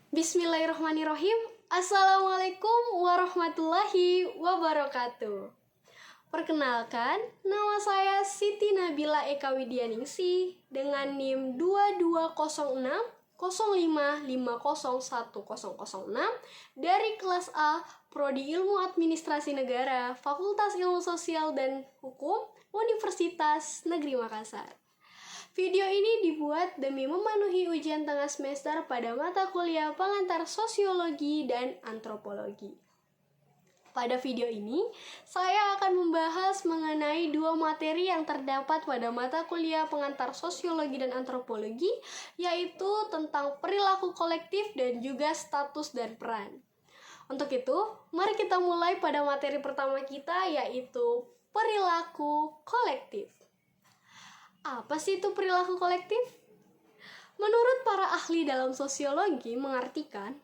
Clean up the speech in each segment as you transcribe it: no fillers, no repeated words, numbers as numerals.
Bismillahirrahmanirrahim. Assalamualaikum warahmatullahi wabarakatuh. Perkenalkan, nama saya Siti Nabila Eka Widyaningsih dengan NIM 220605501006 dari kelas A Prodi Ilmu Administrasi Negara, Fakultas Ilmu Sosial dan Hukum, Universitas Negeri Makassar. Video ini dibuat demi memenuhi ujian tengah semester pada mata kuliah pengantar sosiologi dan antropologi. Pada video ini, saya akan membahas mengenai dua materi yang terdapat pada mata kuliah pengantar sosiologi dan antropologi, yaitu tentang perilaku kolektif dan juga status dan peran. Untuk itu, mari kita mulai pada materi pertama kita, yaitu perilaku kolektif. Apa sih itu perilaku kolektif? Menurut para ahli dalam sosiologi mengartikan,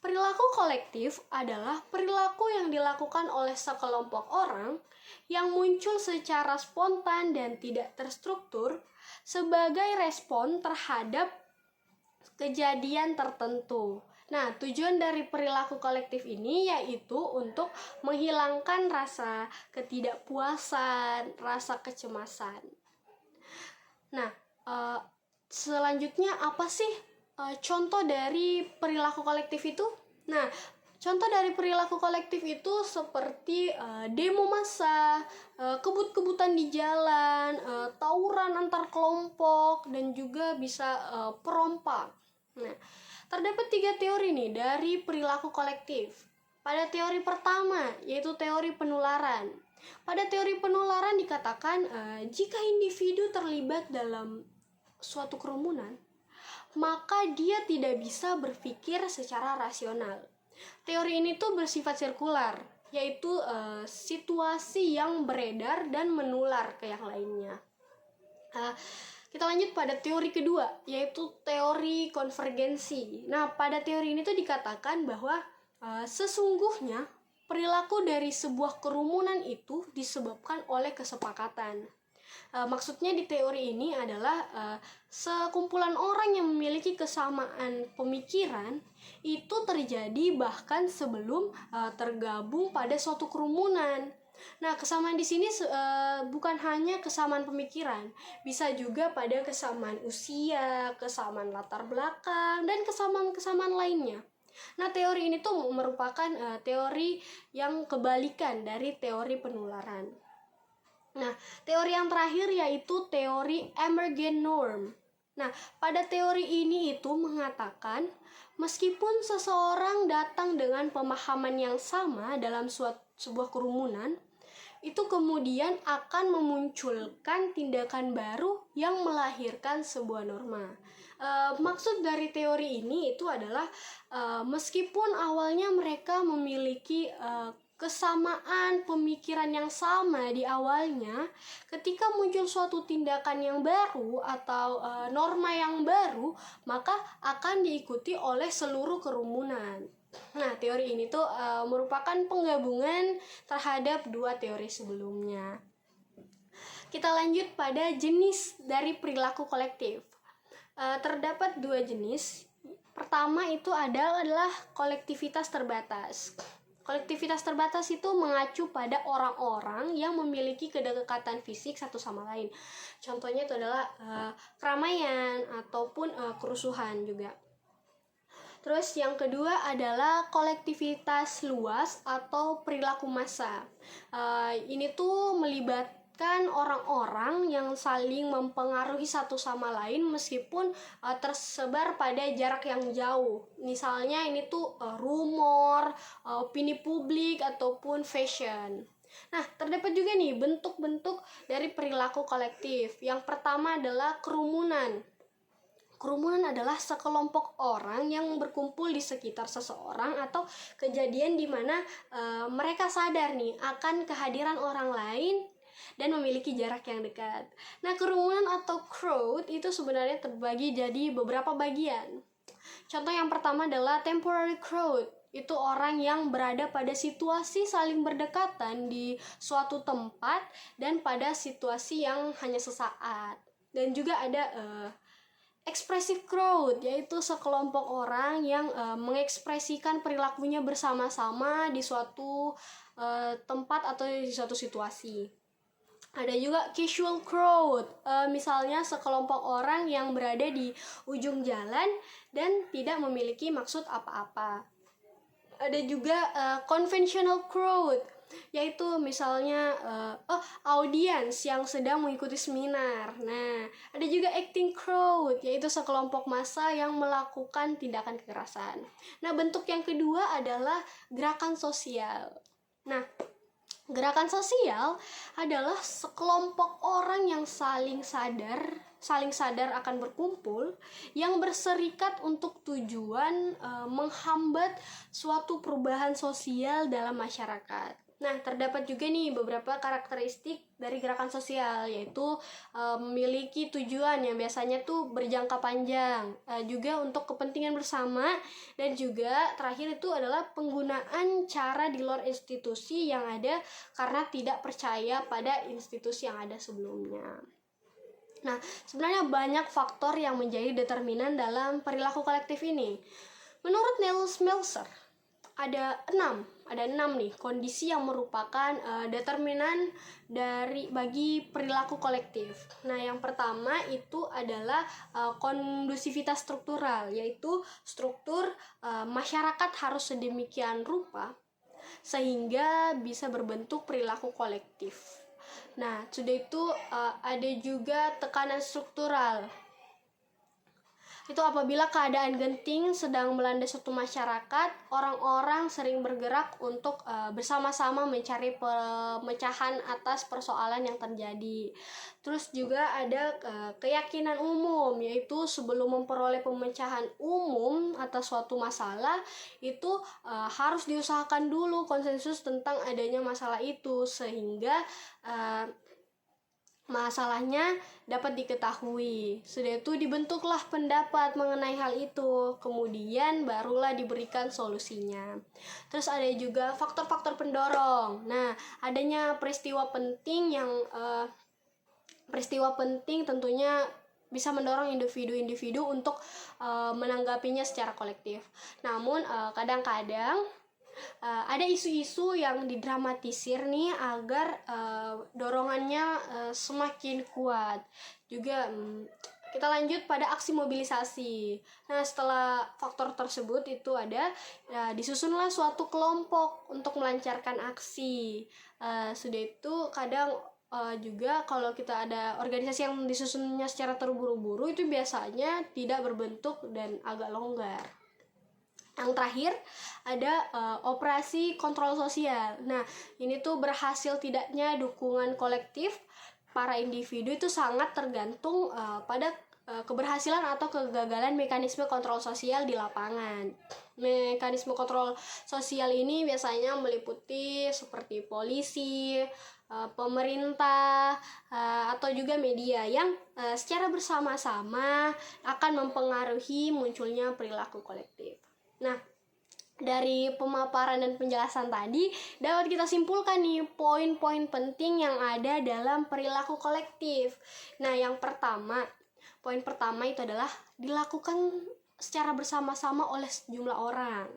perilaku kolektif adalah perilaku yang dilakukan oleh sekelompok orang yang muncul secara spontan dan tidak terstruktur sebagai respon terhadap kejadian tertentu. Nah, tujuan dari perilaku kolektif ini yaitu untuk menghilangkan rasa ketidakpuasan, rasa kecemasan. Nah, selanjutnya apa sih contoh dari perilaku kolektif itu? Nah, contoh dari perilaku kolektif itu seperti demo massa, kebut-kebutan di jalan, tawuran antar kelompok, dan juga bisa perompak. Nah, terdapat 3 teori nih dari perilaku kolektif. Pada teori pertama, yaitu teori penularan. Pada teori penularan dikatakan jika individu terlibat dalam suatu kerumunan, maka dia tidak bisa berpikir secara rasional. Teori ini tuh bersifat sirkular, yaitu situasi yang beredar dan menular ke yang lainnya. Kita lanjut pada teori kedua, yaitu teori konvergensi. Nah, pada teori ini tuh dikatakan bahwa sesungguhnya perilaku dari sebuah kerumunan itu disebabkan oleh kesepakatan. Maksudnya di teori ini adalah sekumpulan orang yang memiliki kesamaan pemikiran itu terjadi bahkan sebelum tergabung pada suatu kerumunan. Nah, kesamaan di sini bukan hanya kesamaan pemikiran, bisa juga pada kesamaan usia, kesamaan latar belakang, dan kesamaan-kesamaan lainnya. Nah, teori ini tuh merupakan teori yang kebalikan dari teori penularan. Nah, teori yang terakhir yaitu teori emergent norm. Nah, pada teori ini itu mengatakan meskipun seseorang datang dengan pemahaman yang sama dalam sebuah kerumunan, itu kemudian akan memunculkan tindakan baru yang melahirkan sebuah norma. Maksud dari teori ini itu adalah meskipun awalnya mereka memiliki kesamaan pemikiran yang sama di awalnya, ketika muncul suatu tindakan yang baru atau norma yang baru, maka akan diikuti oleh seluruh kerumunan. Nah, teori ini tuh merupakan penggabungan terhadap dua teori sebelumnya. Kita lanjut pada jenis dari perilaku kolektif. Terdapat 2 jenis. Pertama itu adalah kolektivitas terbatas. Kolektivitas terbatas itu mengacu pada orang-orang yang memiliki kedekatan fisik satu sama lain. Contohnya itu adalah keramaian ataupun kerusuhan juga. Terus yang kedua adalah kolektivitas luas atau perilaku massa. Ini tuh melibatkan orang-orang yang saling mempengaruhi satu sama lain meskipun tersebar pada jarak yang jauh. Misalnya ini tuh rumor, opini publik ataupun fashion. Nah, terdapat juga nih bentuk-bentuk dari perilaku kolektif. Yang pertama adalah kerumunan. Kerumunan adalah sekelompok orang yang berkumpul di sekitar seseorang atau kejadian di mana mereka sadar nih akan kehadiran orang lain dan memiliki jarak yang dekat. Nah, kerumunan atau crowd itu sebenarnya terbagi jadi beberapa bagian. Contoh yang pertama adalah temporary crowd. Itu orang yang berada pada situasi saling berdekatan di suatu tempat dan pada situasi yang hanya sesaat. Dan juga ada expressive crowd, yaitu sekelompok orang yang mengekspresikan perilakunya bersama-sama di suatu tempat atau di suatu situasi. Ada juga casual crowd, misalnya sekelompok orang yang berada di ujung jalan dan tidak memiliki maksud apa-apa. Ada juga conventional crowd, yaitu misalnya audiens yang sedang mengikuti seminar. Nah, ada juga acting crowd, yaitu sekelompok massa yang melakukan tindakan kekerasan. Nah, bentuk yang kedua adalah gerakan sosial. Nah, gerakan sosial adalah sekelompok orang yang saling sadar akan berkumpul, yang berserikat untuk tujuan menghambat suatu perubahan sosial dalam masyarakat. Nah, terdapat juga nih beberapa karakteristik dari gerakan sosial, yaitu memiliki tujuan yang biasanya tuh berjangka panjang, juga untuk kepentingan bersama, dan juga terakhir itu adalah penggunaan cara di luar institusi yang ada karena tidak percaya pada institusi yang ada sebelumnya. Nah, sebenarnya banyak faktor yang menjadi determinan dalam perilaku kolektif ini. Menurut Niels Melzer, ada enam nih kondisi yang merupakan determinan bagi perilaku kolektif. Nah, yang pertama itu adalah kondusivitas struktural, yaitu struktur masyarakat harus sedemikian rupa sehingga bisa berbentuk perilaku kolektif. Nah, sudah itu ada juga tekanan struktural. Itu apabila keadaan genting sedang melanda suatu masyarakat, orang-orang sering bergerak untuk bersama-sama mencari pemecahan atas persoalan yang terjadi. Terus juga ada keyakinan umum, yaitu sebelum memperoleh pemecahan umum atas suatu masalah, itu harus diusahakan dulu konsensus tentang adanya masalah itu, sehingga masalahnya dapat diketahui. Sudah itu dibentuklah pendapat mengenai hal itu, kemudian barulah diberikan solusinya. Terus ada juga faktor-faktor pendorong. Nah, adanya peristiwa penting tentunya bisa mendorong individu-individu untuk menanggapinya secara kolektif. Namun kadang-kadang ada isu-isu yang didramatisir nih agar dorongannya semakin kuat. Juga kita lanjut pada aksi mobilisasi. Nah, setelah faktor tersebut itu ada, disusunlah suatu kelompok untuk melancarkan aksi. Sudah itu kadang juga kalau kita ada organisasi yang disusunnya secara terburu-buru, itu biasanya tidak berbentuk dan agak longgar. Yang terakhir ada operasi kontrol sosial. Nah, ini tuh berhasil tidaknya dukungan kolektif para individu itu sangat tergantung pada keberhasilan atau kegagalan mekanisme kontrol sosial di lapangan. Mekanisme kontrol sosial ini biasanya meliputi seperti polisi, pemerintah, atau juga media yang secara bersama-sama akan mempengaruhi munculnya perilaku kolektif. Nah, dari pemaparan dan penjelasan tadi dapat kita simpulkan nih poin-poin penting yang ada dalam perilaku kolektif. Nah, poin pertama itu adalah dilakukan secara bersama-sama oleh sejumlah orang.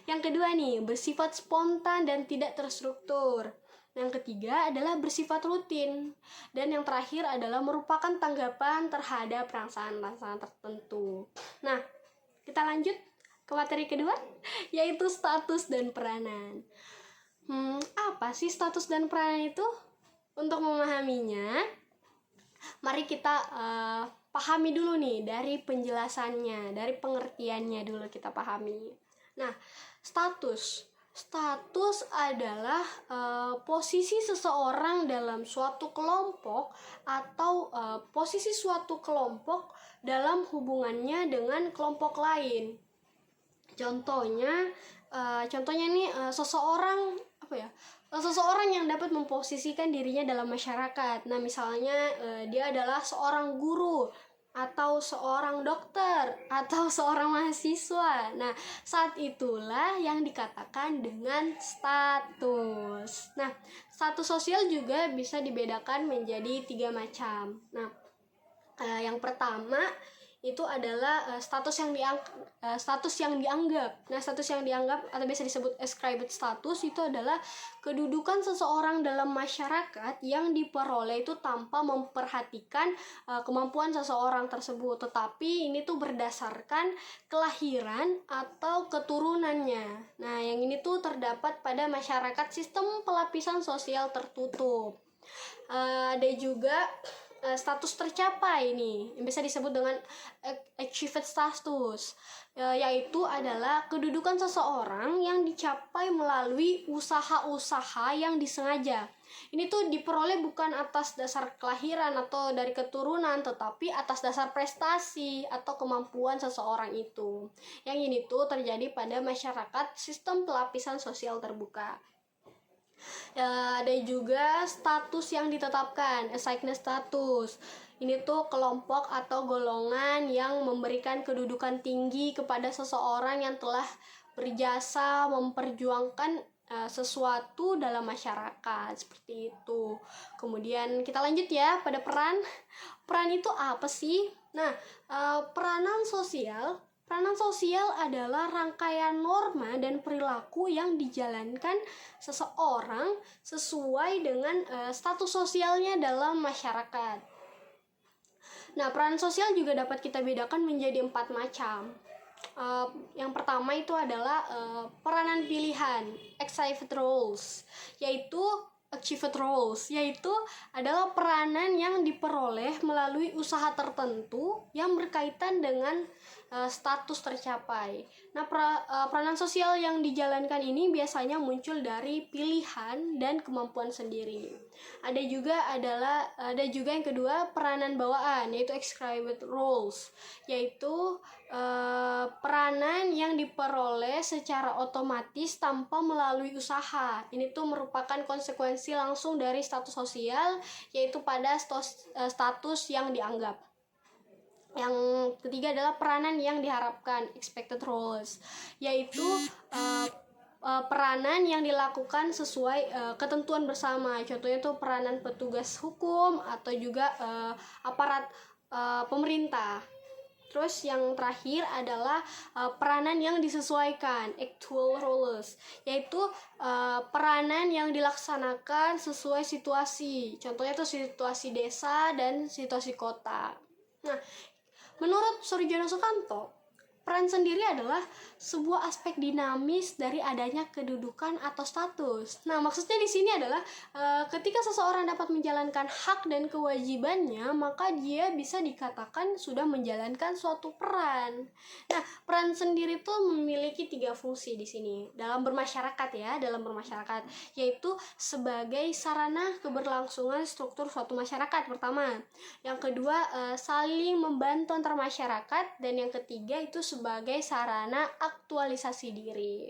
Yang kedua nih, bersifat spontan dan tidak terstruktur. Yang ketiga adalah bersifat rutin. Dan yang terakhir adalah merupakan tanggapan terhadap rangsangan tertentu. Nah, kita lanjut ke materi kedua, yaitu status dan peranan. Apa sih status dan peranan itu? Untuk memahaminya, mari kita pahami dulu nih dari penjelasannya, dari pengertiannya dulu kita pahami. Nah, status adalah posisi seseorang dalam suatu kelompok atau posisi suatu kelompok dalam hubungannya dengan kelompok lain. Contohnya nih seseorang yang dapat memposisikan dirinya dalam masyarakat. Nah, misalnya dia adalah seorang guru atau seorang dokter atau seorang mahasiswa. Nah, saat itulah yang dikatakan dengan status. Nah, status sosial juga bisa dibedakan menjadi 3 macam. Nah, yang pertama itu adalah status yang dianggap. Nah, status yang dianggap atau biasa disebut ascribed status itu adalah kedudukan seseorang dalam masyarakat yang diperoleh itu tanpa memperhatikan kemampuan seseorang tersebut, tetapi ini tuh berdasarkan kelahiran atau keturunannya. Nah, yang ini tuh terdapat pada masyarakat sistem pelapisan sosial tertutup. Ada juga status tercapai nih yang bisa disebut dengan achieved status, yaitu adalah kedudukan seseorang yang dicapai melalui usaha-usaha yang disengaja. Ini tuh diperoleh bukan atas dasar kelahiran atau dari keturunan, tetapi atas dasar prestasi atau kemampuan seseorang itu. Yang ini tuh terjadi pada masyarakat sistem pelapisan sosial terbuka. Ada juga status yang ditetapkan, assigned status. Ini tuh kelompok atau golongan yang memberikan kedudukan tinggi kepada seseorang yang telah berjasa memperjuangkan sesuatu dalam masyarakat, seperti itu. Kemudian kita lanjut ya pada peran. Peran itu apa sih? Nah, peranan sosial adalah rangkaian norma dan perilaku yang dijalankan seseorang sesuai dengan status sosialnya dalam masyarakat. Nah, peran sosial juga dapat kita bedakan menjadi 4 macam. Yang pertama itu adalah peranan pilihan, achieved roles, yaitu adalah peranan yang diperoleh melalui usaha tertentu yang berkaitan dengan status tercapai. Nah, peranan sosial yang dijalankan ini biasanya muncul dari pilihan dan kemampuan sendiri. Ada juga yang kedua, peranan bawaan, yaitu ascribed roles, yaitu peranan yang diperoleh secara otomatis tanpa melalui usaha. Ini tuh merupakan konsekuensi langsung dari status sosial, yaitu pada status yang dianggap. Yang ketiga adalah peranan yang diharapkan, expected roles, yaitu peranan yang dilakukan sesuai ketentuan bersama. Contohnya tuh peranan petugas hukum atau juga aparat pemerintah. Terus yang terakhir adalah peranan yang disesuaikan, actual roles, yaitu peranan yang dilaksanakan sesuai situasi. Contohnya tuh situasi desa dan situasi kota. Nah, menurut Surjono Sukanto, peran sendiri adalah sebuah aspek dinamis dari adanya kedudukan atau status. Nah, maksudnya di sini adalah ketika seseorang dapat menjalankan hak dan kewajibannya, maka dia bisa dikatakan sudah menjalankan suatu peran. Nah, peran sendiri itu memiliki 3 fungsi di sini dalam bermasyarakat, yaitu sebagai sarana keberlangsungan struktur suatu masyarakat pertama. Yang kedua, saling membantu antar masyarakat, dan yang ketiga itu sebagai sarana aktualisasi diri.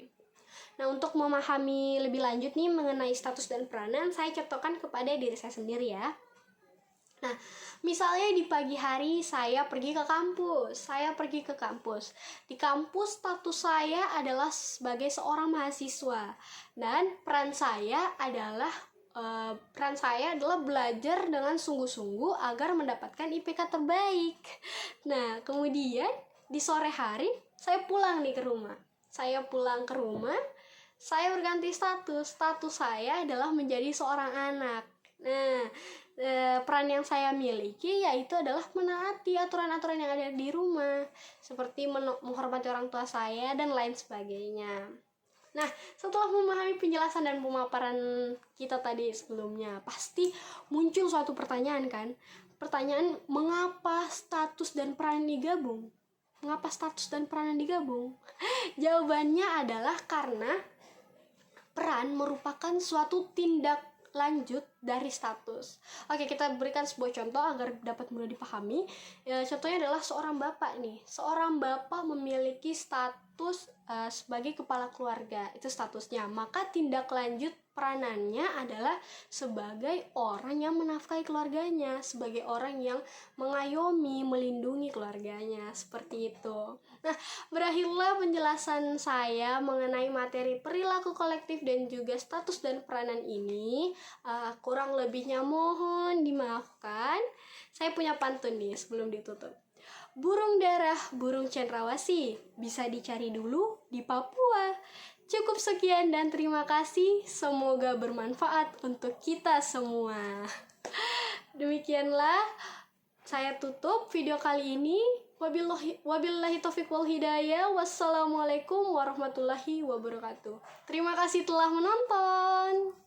Nah, untuk memahami lebih lanjut nih mengenai status dan peranan, saya contohkan kepada diri saya sendiri ya. Nah, misalnya di pagi hari saya pergi ke kampus. Di kampus status saya adalah sebagai seorang mahasiswa, dan peran saya adalah belajar dengan sungguh-sungguh agar mendapatkan IPK terbaik. Nah, kemudian di sore hari saya pulang ke rumah. Saya berganti status saya adalah menjadi seorang anak. Nah, peran yang saya miliki yaitu adalah menaati aturan-aturan yang ada di rumah, seperti menghormati orang tua saya dan lain sebagainya. Nah, setelah memahami penjelasan dan pemaparan kita tadi sebelumnya, pasti muncul suatu pertanyaan kan? Pertanyaan, mengapa status dan peranan digabung? Jawabannya adalah karena peran merupakan suatu tindak lanjut dari status. Oke, kita berikan sebuah contoh agar dapat mudah dipahami. Contohnya adalah seorang bapak nih. Seorang bapak memiliki status sebagai kepala keluarga, itu statusnya. Maka tindak lanjut peranannya adalah sebagai orang yang menafkahi keluarganya, sebagai orang yang mengayomi, melindungi keluarganya, seperti itu. Nah, berakhirlah penjelasan saya mengenai materi perilaku kolektif dan juga status dan peranan ini. Kurang lebihnya mohon dimaafkan. Saya punya pantun nih sebelum ditutup. burung darah burung cendrawasih. Bisa dicari dulu di Papua. Cukup sekian dan terima kasih. Semoga bermanfaat untuk kita semua. Demikianlah saya tutup video kali ini. Wabillahi taufiq wal hidayah. Wassalamualaikum warahmatullahi wabarakatuh. Terima kasih telah menonton.